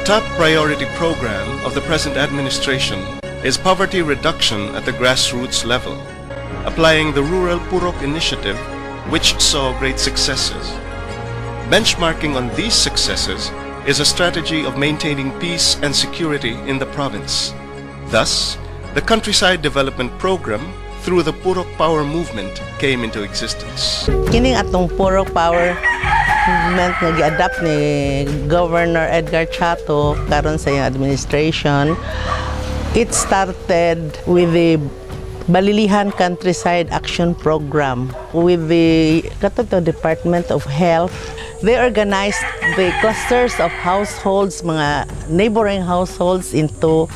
top priority program of the present administration is poverty reduction at the grassroots level, applying the Rural PUROK initiative, which saw great successes. Benchmarking on these successes is a strategy of maintaining peace and security in the province. Thus, the Countryside Development Program through the PUROK Power Movement came into existence. Kining atong PUROK Power Movement nga gi-adapt ni Governor Edgar Chato karon sa iyang administration, it started with the Balilihan Countryside Action Program with the Department of Health. They organized the clusters of households, mga neighboring households into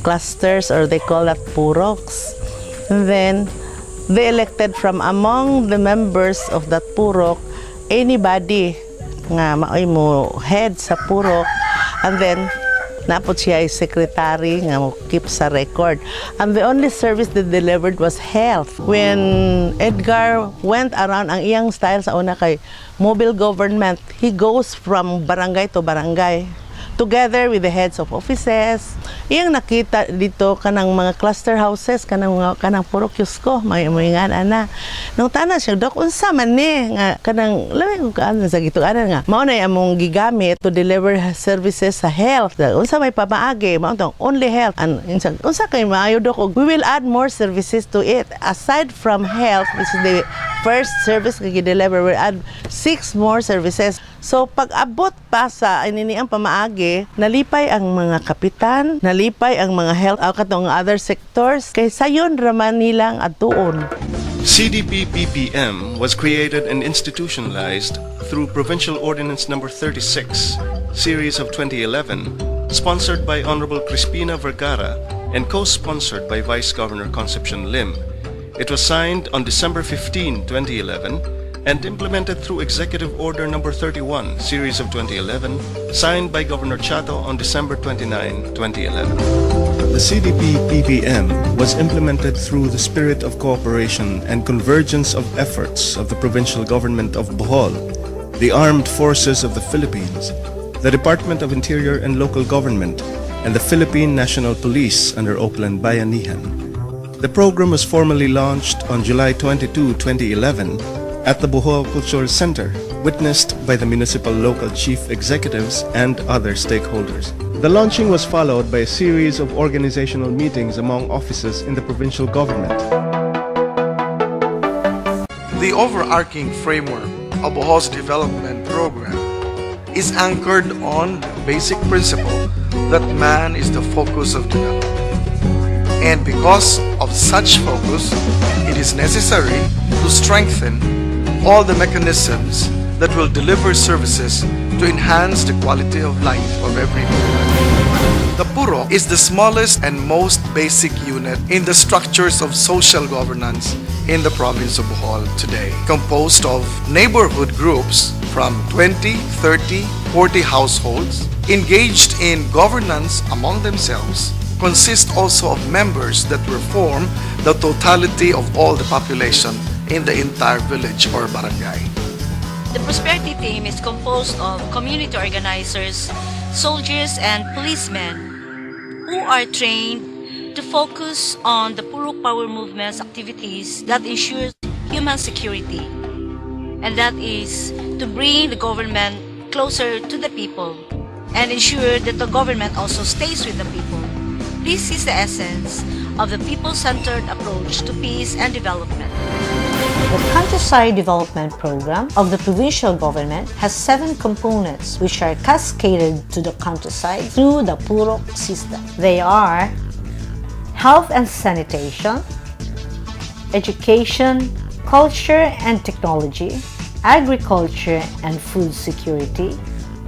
clusters, or they call that PUROKs. And then they elected from among the members of that PUROK anybody nga maoy mo head sa PUROK, and then napot siya ay secretary nga mo keep sa record. And the only service they delivered was health. When Edgar went around, ang iyang style sa una kay mobile government, he goes from barangay to barangay together with the heads of offices. Iyang nakita dito kanang mga cluster houses, kanang PUROK Yusko, may nga ana. Nung tanan siya, dok, unsa man ni, nga kanang, labi ko kaanan sa gituanan nga, mao na among gigamit to deliver services sa health. Unsa may pamaagi, mao tong only health. Unsa kay maayo dok, we will add more services to it. Aside from health, which is the first service nga gi-deliver, we'll add 6 more services. So pag abot pa sa inini ang pamaagi, nalipay ang mga kapitan, nalipay ang mga health katong other sectors, kay sayon raman nilang atuon. CDP-PPM was created and institutionalized through Provincial Ordinance Number 36, Series of 2011, sponsored by Honorable Crispina Vergara and co-sponsored by Vice Governor Concepcion Lim. It was signed on December 15, 2011, and implemented through Executive Order Number 31, Series of 2011, signed by Governor Chato on December 29, 2011. The CDP-PPM was implemented through the spirit of cooperation and convergence of efforts of the Provincial Government of Bohol, the Armed Forces of the Philippines, the Department of Interior and Local Government, and the Philippine National Police under Oakland Bayanihan. The program was formally launched on July 22, 2011, at the Bohol Cultural Center, witnessed by the municipal local chief executives and other stakeholders. The launching was followed by a series of organizational meetings among offices in the provincial government. The overarching framework of Bohol's development program is anchored on the basic principle that man is the focus of development. And because of such focus, it is necessary to strengthen all the mechanisms that will deliver services to enhance the quality of life of every Boholan. The PUROK is the smallest and most basic unit in the structures of social governance in the province of Bohol today, composed of neighborhood groups from 20, 30, 40 households engaged in governance among themselves, consist also of members that will form the totality of all the population in the entire village or barangay. The prosperity team is composed of community organizers, soldiers, and policemen who are trained to focus on the PUROK Power Movement's activities that ensures human security, and that is to bring the government closer to the people and ensure that the government also stays with the people. This is the essence of the people-centered approach to peace and development. The Countryside Development Program of the provincial government has 7 components which are cascaded to the countryside through the PUROK system. They are health and sanitation, education, culture and technology, agriculture and food security,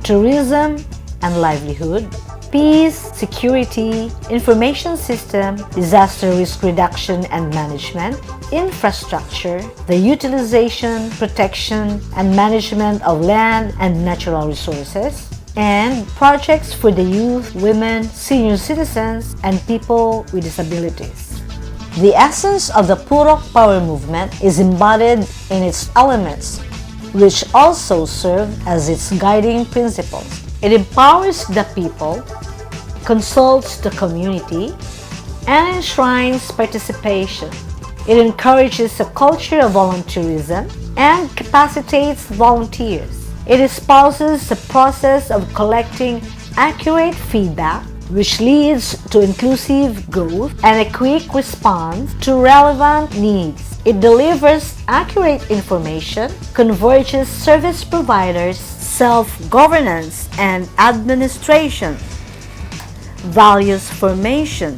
tourism and livelihood, peace, security, information system, disaster risk reduction and management, infrastructure, the utilization, protection, and management of land and natural resources, and projects for the youth, women, senior citizens, and people with disabilities. The essence of the PUROK Power Movement is embodied in its elements, which also serve as its guiding principles. It empowers the people, consults the community, and enshrines participation. It encourages a culture of volunteerism and capacitates volunteers. It espouses the process of collecting accurate feedback, which leads to inclusive growth and a quick response to relevant needs. It delivers accurate information, converges service providers, self-governance and administration, values formation,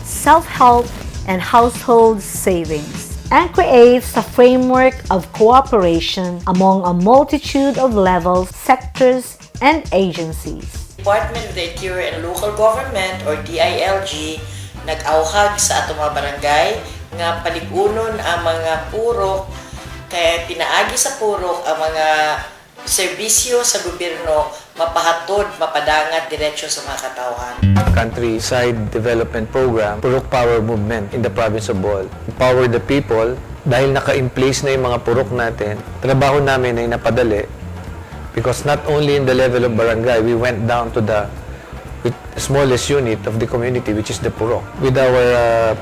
self-help and household savings, and creates a framework of cooperation among a multitude of levels, sectors, and agencies. Department of the Interior and Local Government or DILG nag-auhag sa atong mga barangay nga paligunon ang mga purok kaya pinaagi sa purok ang mga serbisyo sa gobyerno mapahatod, mapadangat diretso sa mga katawhan. Countryside Development Program, Purok Power Movement in the province of Bohol. Empower the people dahil naka-in place na yung mga purok natin. Trabaho namin ay napadali because not only in the level of barangay, we went down to the smallest unit of the community, which is the purok. With our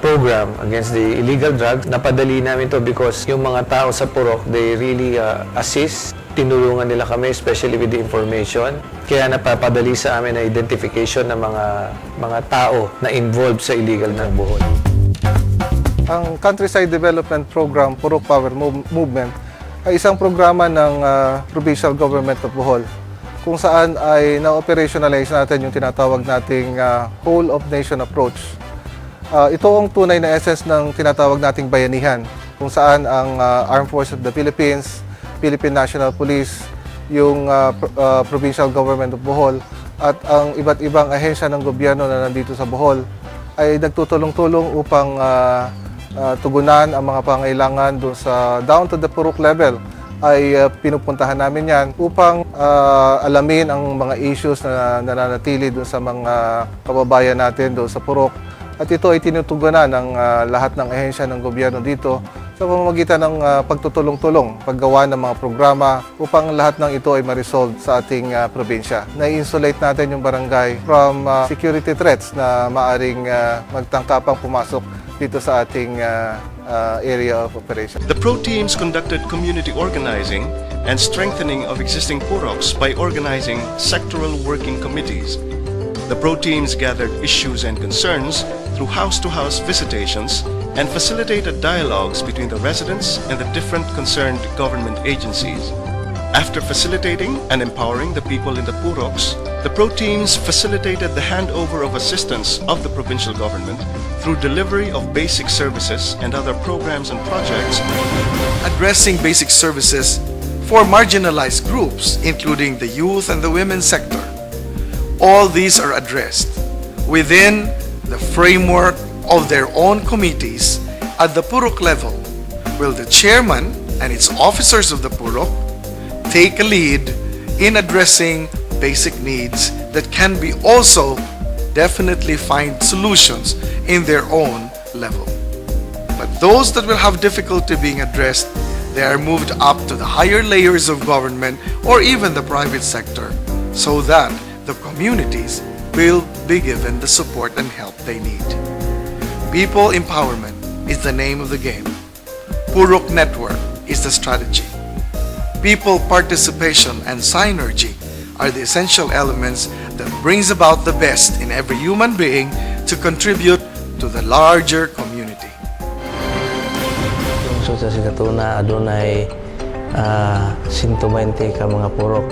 program against the illegal drugs, napadali namin to because yung mga tao sa purok, they really assist. Tinulungan nila kami, especially with the information. Kaya napapadali sa amin na identification ng mga tao na involved sa illegal na buhol. Ang Countryside Development Program, Purok Power Movement, ay isang programa ng Provincial Government of Bohol kung saan ay na-operationalize natin yung tinatawag nating whole of nation approach. Ito ang tunay na essence ng tinatawag nating bayanihan kung saan ang Armed Forces of the Philippines, Philippine National Police, yung Provincial Government of Bohol at ang iba't ibang ahensya ng gobyerno na nandito sa Bohol ay nagtutulong-tulong upang tugunan ang mga pangailangan doon sa down to the purok level ay pinupuntahan namin yan upang alamin ang mga issues na nananatili doon sa mga kababayan natin doon sa purok. At ito ay tinutugunan ng lahat ng ahensya ng gobyerno dito sa pamamagitan ng pagtutulong-tulong, paggawa ng mga programa upang lahat ng ito ay ma-resolve sa ating probinsya. Na-insulate natin yung barangay from security threats na maaring magtangkapang pumasok dito sa ating area of operation. The pro teams conducted community organizing and strengthening of existing puroks by organizing sectoral working committees. The pro teams gathered issues and concerns through house-to-house visitations and facilitated dialogues between the residents and the different concerned government agencies. After facilitating and empowering the people in the puroks, the pro teams facilitated the handover of assistance of the provincial government through delivery of basic services and other programs and projects. Addressing basic services for marginalized groups, including the youth and the women's sector. All these are addressed within the framework of their own committees at the purok level, will the chairman and its officers of the purok take a lead in addressing basic needs that can be also definitely find solutions in their own level. But those that will have difficulty being addressed, they are moved up to the higher layers of government or even the private sector so that the communities will be given the support and help they need. People empowerment is the name of the game. Purok network is the strategy. People participation and synergy are the essential elements that brings about the best in every human being to contribute to the larger community. So sa Sikatuna adunay 120 ka mga purok.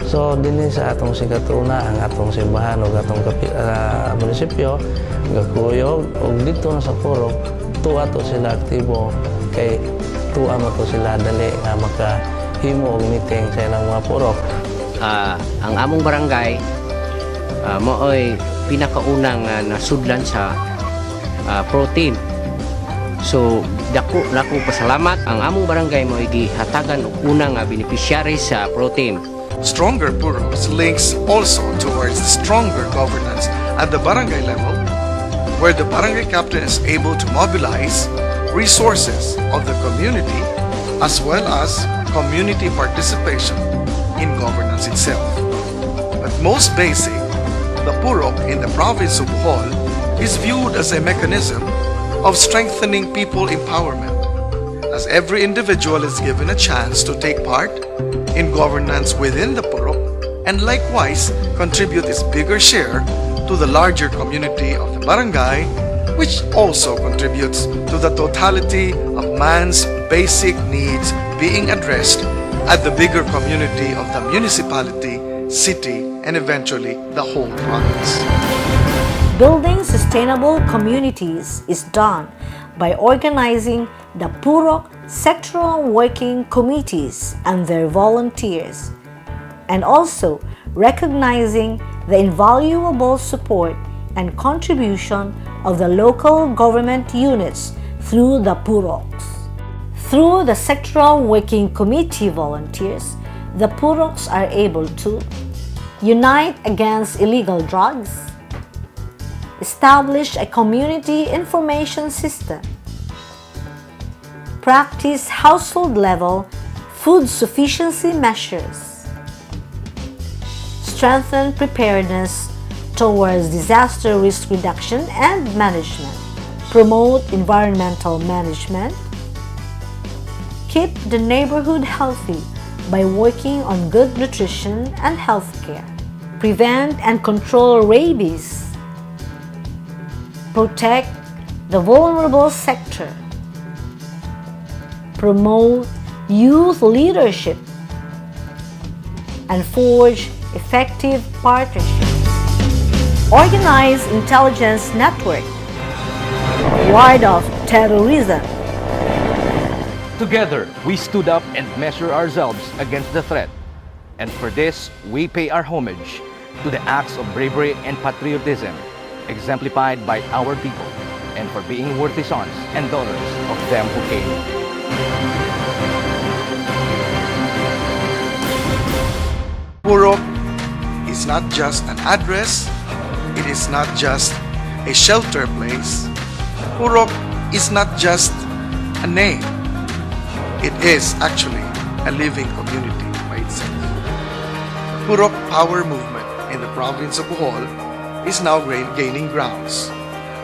So dinhi sa atong Sikatuna ang atong simbahan ug atong munisipyo gakuyog ug dito na sa purok tuwa to sila aktibo kay tuwa mo to sila dali nga makahimo og meeting sa ilang mga purok. Ang among barangay mooy pinakaunang nasudlan sa pro team. So dako pasalamat ang among barangay mooy gihatagan og unang beneficiary sa pro team. Stronger puroks links also towards stronger governance at the barangay level, where the barangay captain is able to mobilize resources of the community as well as community participation in governance itself. But most basic, the PUROK in the province of Bohol is viewed as a mechanism of strengthening people empowerment, as every individual is given a chance to take part in governance within the PUROK and likewise contribute its bigger share to the larger community of the barangay, which also contributes to the totality of man's basic needs being addressed at the bigger community of the municipality, city, and eventually the whole province. Building sustainable communities is done by organizing the PUROK sectoral working committees and their volunteers, and also recognizing the invaluable support and contribution of the local government units through the PUROKs. Through the sectoral working committee volunteers, the PUROKs are able to unite against illegal drugs, establish a community information system, practice household-level food sufficiency measures, strengthen preparedness towards disaster risk reduction and management, promote environmental management, keep the neighborhood healthy by working on good nutrition and health care, prevent and control rabies, protect the vulnerable sector, promote youth leadership, and forge effective partnerships. Organize intelligence network, ward off terrorism. Together, we stood up and measured ourselves against the threat. And for this, we pay our homage to the acts of bravery and patriotism exemplified by our people, and for being worthy sons and daughters of them who came. PUROK is not just an address, it is not just a shelter place. PUROK is not just a name, it is actually a living community by itself. The PUROK power movement in the province of Bohol is now gaining grounds,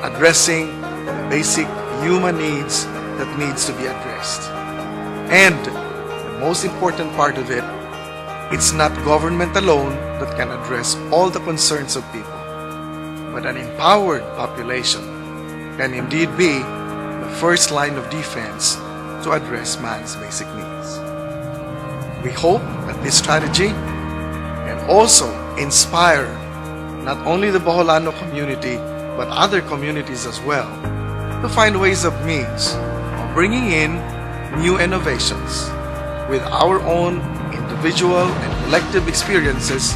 addressing the basic human needs that needs to be addressed. And the most important part of it, it's not government alone that can address all the concerns of people, but an empowered population can indeed be the first line of defense to address man's basic needs. We hope that this strategy can also inspire not only the Boholano community but other communities as well to find ways of means of bringing in new innovations with our own individual and collective experiences,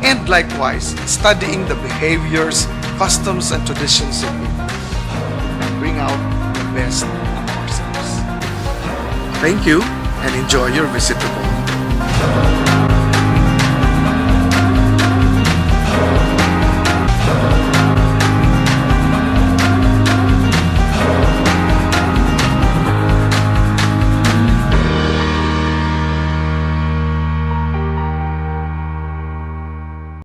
and likewise studying the behaviors, customs, and traditions of people and bring out the best of ourselves. Thank you and enjoy your visit to Bohol.